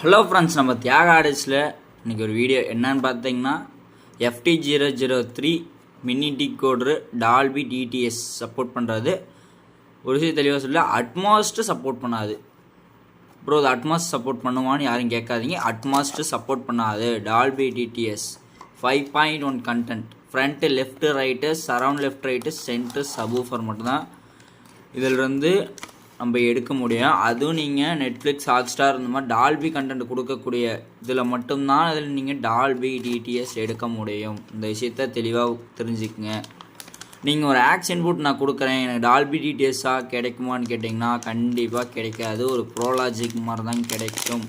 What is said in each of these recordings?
Hello friends, நம்ம தியாக ஆடிஸில் இன்றைக்கி ஒரு வீடியோ என்னன்னு பார்த்தீங்கன்னா FT003 mini decoder Dolby DTS support பண்ணுறது. ஒரு விஷயம் தெளிவாக சொல்ல, அட்மாஸ்ட்டு சப்போர்ட் பண்ணாது ப்ரோ. அது அட்மாஸ்ட் சப்போர்ட் பண்ணுவான்னு யாரும் கேட்காதீங்க. அட்மாஸ்ட்டு சப்போர்ட் பண்ணாது. Dolby DTS 5.1 content, front left right, surround left right, centre, subwoofer மட்டும்தான் இதிலிருந்து நம்ம எடுக்க முடியும். அதுவும் நீங்கள் நெட்ஃப்ளிக்ஸ், ஹாட்ஸ்டார் இந்த மாதிரி டால்பி கண்டென்ட் கொடுக்கக்கூடிய இதில் மட்டும்தான் இதில் நீங்கள் டால்பி டிடிஎஸ் எடுக்க முடியும். இந்த விஷயத்த தெளிவாக தெரிஞ்சுக்குங்க. நீங்கள் ஒரு ஆக்ஸ் இன்புட் நான் கொடுக்குறேன், எனக்கு டால்பி டிடிஎஸ்ஸாக கிடைக்குமான்னு கேட்டிங்கன்னா கண்டிப்பாக கிடைக்காது. ஒரு ப்ரோலாஜிக் மாதிரி தான் கிடைக்கும்.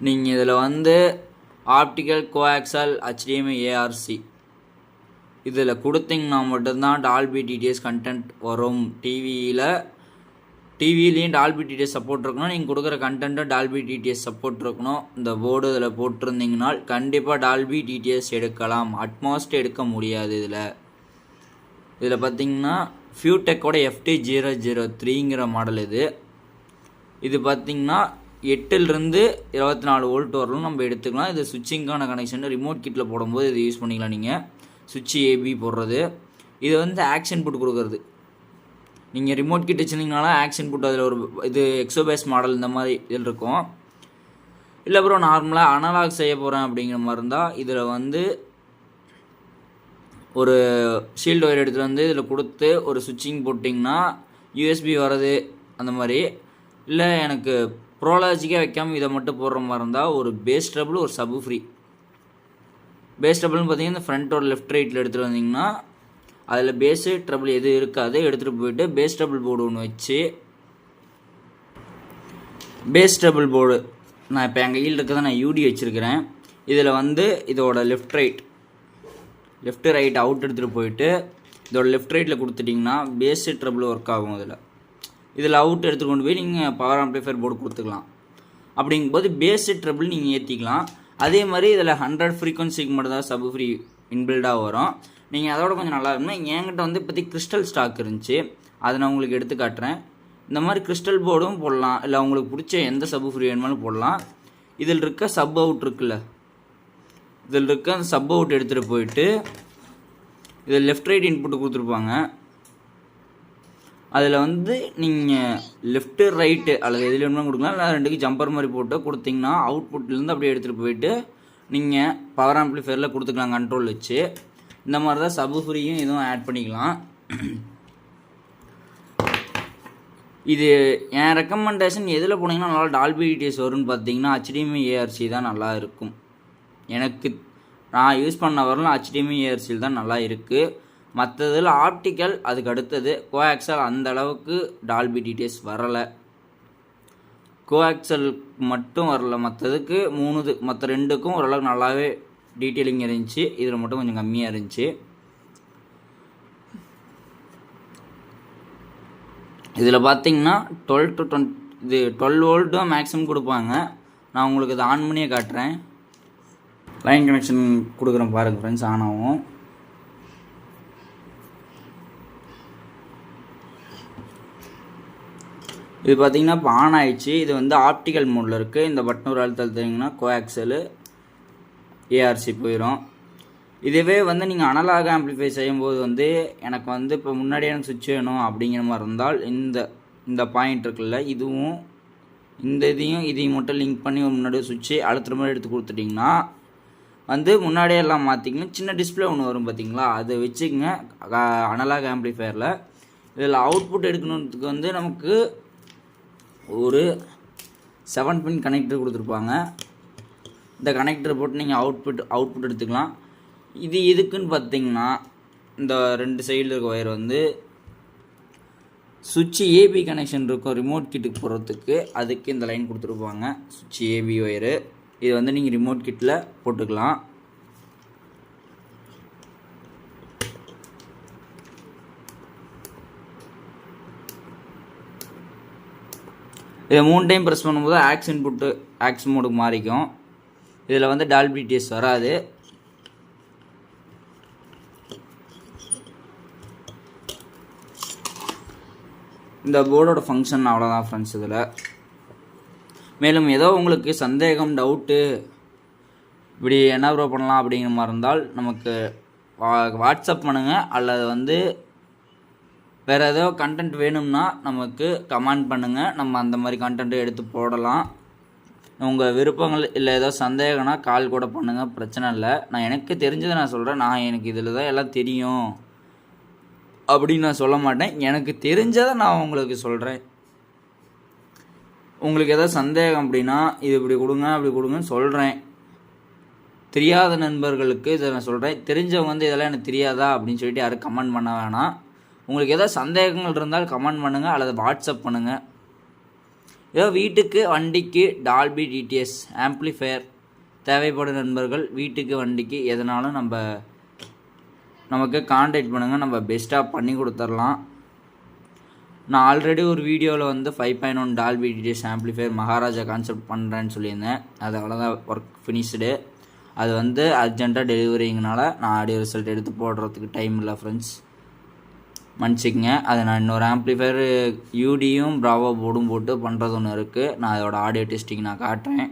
நீங்கள் இதில் ஆப்டிக்கல், கோஆக்சல், HDMI, ARC இதில் கொடுத்தீங்கன்னா மட்டும்தான் டால்பி டிடிஎஸ் கண்டென்ட் வரும். டிவிலையும் டால்பி டிடிஎஸ் சப்போர்ட் இருக்கணும். நீங்கள் கொடுக்குற கண்டென்ட்டும் டால்பி டிடிஎஸ் சப்போர்ட் இருக்கணும். இந்த போர்டு இதில் போட்டிருந்தீங்கன்னா கண்டிப்பாக டால்பி டிடிஎஸ் எடுக்கலாம். அட்மாஸ்ட் எடுக்க முடியாது. இதில் பார்த்தீங்கன்னா ஃபியூடெக்கோட FT003ங்கிற மாடல் இது பார்த்தீங்கன்னா 8லிருந்து 24 வோல்ட் வரலும் நம்ம எடுத்துக்கலாம். இது சுவிட்சிங்கான கனெக்ஷன். ரிமோட் கிட்டில் போடும்போது இது யூஸ் பண்ணிக்கலாம். நீங்கள் சுவிட்ச் AB போடுறது, இது ஆக்ஷன் புட் கொடுக்குறது. நீங்கள் ரிமோட் கிட் வச்சுருந்தீங்கனால ஆக்ஷன் புட் அதில் ஒரு இது எக்ஸோபேஸ் மாடல் இந்த மாதிரி இதில் இருக்கும். இல்லை அப்புறம் நார்மலாக அனலாக் செய்ய போகிறேன் அப்படிங்கிற மாதிரி இருந்தால் இதில் ஒரு ஷீல்டு ஒயர் எடுத்துகிட்டு இதில் கொடுத்து ஒரு சுவிட்சிங் போட்டிங்கன்னா USB வர்றது அந்த மாதிரி. இல்லை எனக்கு ப்ரோலாஜிக்காக வைக்காமல் இதை மட்டும் போடுற மாதிரி இருந்தால் ஒரு பேஸ் ட்ரபிள், ஒரு சப்பு ஃப்ரீ. பேஸ் ட்ரபிள்னு பார்த்தீங்கன்னா இந்த ஃப்ரண்ட்டோட லெஃப்ட் ரைட்டில் எடுத்துகிட்டு வந்தீங்கன்னா அதில் பேஸு ட்ரபிள் எது இருக்காது. எடுத்துகிட்டு போயிட்டு பேஸ் ட்ரபிள் போர்டு ஒன்று வச்சு, பேஸ் ட்ரபிள் போர்டு நான் இப்போ எங்கள் கையில் இருக்கிறத நான் UD வச்சுருக்கிறேன். இதில் இதோட லெஃப்ட் ரைட் அவுட் எடுத்துகிட்டு போயிட்டு இதோட லெஃப்ட் ரைட்டில் கொடுத்துட்டிங்கன்னா பேஸு ட்ரபிள் ஒர்க் ஆகும். இதில் அவுட் எடுத்துகிட்டு கொண்டு போய் நீங்கள் பவர் ஆம்ப்ளிஃபையர் போர்டு கொடுத்துக்கலாம். அப்படிங்கும்போது பேஸு ட்ரபிள் நீங்கள் ஏற்றிக்கலாம். அதே மாதிரி இதில் 100 ஃப்ரீக்வன்சிக்கு மட்டும் தான் சப் ஃப்ரீ இன்பில்டாக வரும். நீங்கள் அதோட கொஞ்சம் நல்லா இருக்குன்னா என்கிட்ட இப்போதைக்கு கிறிஸ்டல் ஸ்டாக் இருந்துச்சு, அதை நான் உங்களுக்கு எடுத்து காட்டுறேன். இந்த மாதிரி கிறிஸ்டல் போர்டும் போடலாம். இல்லை உங்களுக்கு பிடிச்ச எந்த சப் ஃப்ரீ வேணுமாலும் போடலாம். இதில் இருக்க சப் அவுட் இருக்குல்ல, இதில் இருக்க அந்த சப் அவுட் எடுத்துகிட்டு போயிட்டு இதில் லெஃப்ட் ரைட் இன்புட்டு கொடுத்துருப்பாங்க. அதில் நீங்கள் லெஃப்ட்டு ரைட்டு அல்லது எதில் வேணும்னா கொடுக்கலாம். இல்லை ரெண்டுக்கு ஜம்பர் மாதிரி போட்டு கொடுத்தீங்கன்னா அவுட்புட்லேருந்து அப்படியே எடுத்துகிட்டு போயிட்டு நீங்கள் பவர் ஆம்ப்ளிஃபையரில் கொடுத்துக்கலாம் கண்ட்ரோல் வச்சு. இந்த மாதிரி தான் சப் ஃப்ரீயும் இதுவும் ஆட் பண்ணிக்கலாம். இது என் ரெக்கமெண்டேஷன் எதில் போனீங்கன்னா நல்லா டால்பி டிடிஎஸ் வரும்னு பார்த்தீங்கன்னா HDMI, ARC தான் நல்லா இருக்கும். நான் யூஸ் பண்ண வரலாம் HDMI, ARC தான் நல்லா இருக்குது. மற்றதில் ஆப்டிக்கல், அதுக்கு அடுத்தது கோஆக்சல் அந்த அளவுக்கு டால்பி டிடிஎஸ் வரலை. கோஆக்சல் மட்டும் வரல, மற்றதுக்கு மற்ற ரெண்டுக்கும் ஓரளவுக்கு நல்லாவே டீட்டெயிலிங் இருந்துச்சு. இதில் மட்டும் கொஞ்சம் கம்மியாக இருந்துச்சு. இதில் பார்த்தீங்கன்னா 12 வோல்ட்டும் மேக்ஸிமம் கொடுப்பாங்க. நான் உங்களுக்கு இதை ஆன் பண்ணியே காட்டுறேன். லைன் கனெக்ஷன் கொடுக்குறேன் பாருங்கள் ஃப்ரெண்ட்ஸ். ஆன் ஆகும். இது பார்த்தீங்கன்னா இப்போ ஆன் ஆயிடுச்சு. இது ஆப்டிக்கல் மோடில் இருக்குது. இந்த பட்டன் ஒரு அழுத்தீங்கன்னா கோஆக்சலு, ARC போயிடும். இதுவே நீங்கள் அனலாக் ஆம்ப்ளிஃபை செய்யும்போது எனக்கு இப்போ முன்னாடியே எனக்கு சுவிட்ச் வேணும் அப்படிங்கிற மாதிரி இருந்தால் இந்த பாயிண்ட் இருக்குல்ல, இதையும் மட்டும் லிங்க் பண்ணி முன்னாடியே சுவிட்சு அழுத்துற மாதிரி எடுத்து கொடுத்துட்டிங்கன்னா முன்னாடியே எல்லாம் மாற்றிக்கணும். சின்ன டிஸ்பிளே ஒன்று வரும் பார்த்தீங்களா, அதை வச்சுக்கங்க அனலாக் ஆம்ப்ளிஃபையரில். இதில் அவுட்புட் எடுக்கணுன்றதுக்கு நமக்கு ஒரு 7 பின் கனெக்டர் கொடுத்துருப்பாங்க. இந்த கனெக்டர் போட்டு நீங்கள் அவுட்புட் எடுத்துக்கலாம். இதுக்குன்னு பார்த்தீங்கன்னா இந்த 2 சைடில் இருக்க ஒயர் சுவிட்ச் AB கனெக்ஷன் இருக்கும் ரிமோட் கிட்டுக்கு போடுறதுக்கு. அதுக்கு இந்த லைன் கொடுத்துருப்பாங்க, சுவிட்ச் AB ஒயரு. இது நீங்கள் ரிமோட் கிட்டில் போட்டுக்கலாம். இதை 3 டைம் ப்ரெஸ் பண்ணும்போது ஆக்ஸ் இன்புட்டு ஆக்ஸ் மோடுக்கு மாறிக்கும். இதில் டால்பி டிடிஎஸ் வராது. இந்த போர்டோட ஃபங்க்ஷன் அவ்வளோதான் ஃப்ரெண்ட்ஸ். இதில் மேலும் ஏதோ உங்களுக்கு சந்தேகம், டவுட்டு, இப்படி என்ன ப்ரோ பண்ணலாம் அப்படிங்கிற மாதிரி இருந்தால் நமக்கு வாட்ஸ்அப் பண்ணுங்கள். அல்லது வேறு ஏதோ கண்டென்ட் வேணும்னா நமக்கு கமெண்ட் பண்ணுங்கள். நம்ம அந்த மாதிரி கண்டென்ட்டு எடுத்து போடலாம். உங்கள் விருப்பங்கள் இல்லை ஏதோ சந்தேகம்னா கால் கூட பண்ணுங்கள், பிரச்சனை இல்லை. நான் எனக்கு தெரிஞ்சதை நான் சொல்கிறேன். எனக்கு இதில் தான் எல்லாம் தெரியும் அப்படின்னு நான் சொல்ல மாட்டேன். எனக்கு தெரிஞ்சதை நான் உங்களுக்கு சொல்கிறேன். உங்களுக்கு ஏதாவது சந்தேகம் அப்படின்னா இது இப்படி கொடுங்க அப்படி கொடுங்கன்னு சொல்கிறேன். தெரியாத நண்பர்களுக்கு இதை நான் சொல்கிறேன். தெரிஞ்சவங்க இதெல்லாம் எனக்கு தெரியாதா அப்படின்னு சொல்லிட்டு யாரும் கமெண்ட் பண்ண வேணாம். உங்களுக்கு ஏதாவது சந்தேகங்கள் இருந்தால் கமெண்ட் பண்ணுங்கள் அல்லது வாட்ஸ்அப் பண்ணுங்கள். ஏதோ வீட்டுக்கு வண்டிக்கு டால்பி டிடிஎஸ் ஆம்ப்ளிஃபையர் தேவைப்படும் நண்பர்கள் வீட்டுக்கு வண்டிக்கு எதனாலும் நமக்கு கான்டாக்ட் பண்ணுங்கள். நம்ம பெஸ்ட்டாக பண்ணி கொடுத்துடலாம். நான் ஆல்ரெடி ஒரு வீடியோவில் 5.1 Dolby TDS amplifier Maharaja concept பண்ணுறேன்னு சொல்லியிருந்தேன். அது அவ்வளோதான், ஒர்க் ஃபினிஷ்டு. அது அர்ஜென்ட்டாக டெலிவரிங்கனால நான் ஆடியோ ரிசல்ட் எடுத்து போடுறதுக்கு டைம் இல்லை ஃப்ரெண்ட்ஸ், மன்னிச்சிக்கங்க. அது நான் இன்னொரு ஆம்ப்ளிஃபையர் யூடியும் ப்ராவோ போர்டும் போட்டு பண்ணுறது ஒன்று இருக்குது. நான் அதோட ஆடியோ டெஸ்டிங் நான் காட்டுறேன்.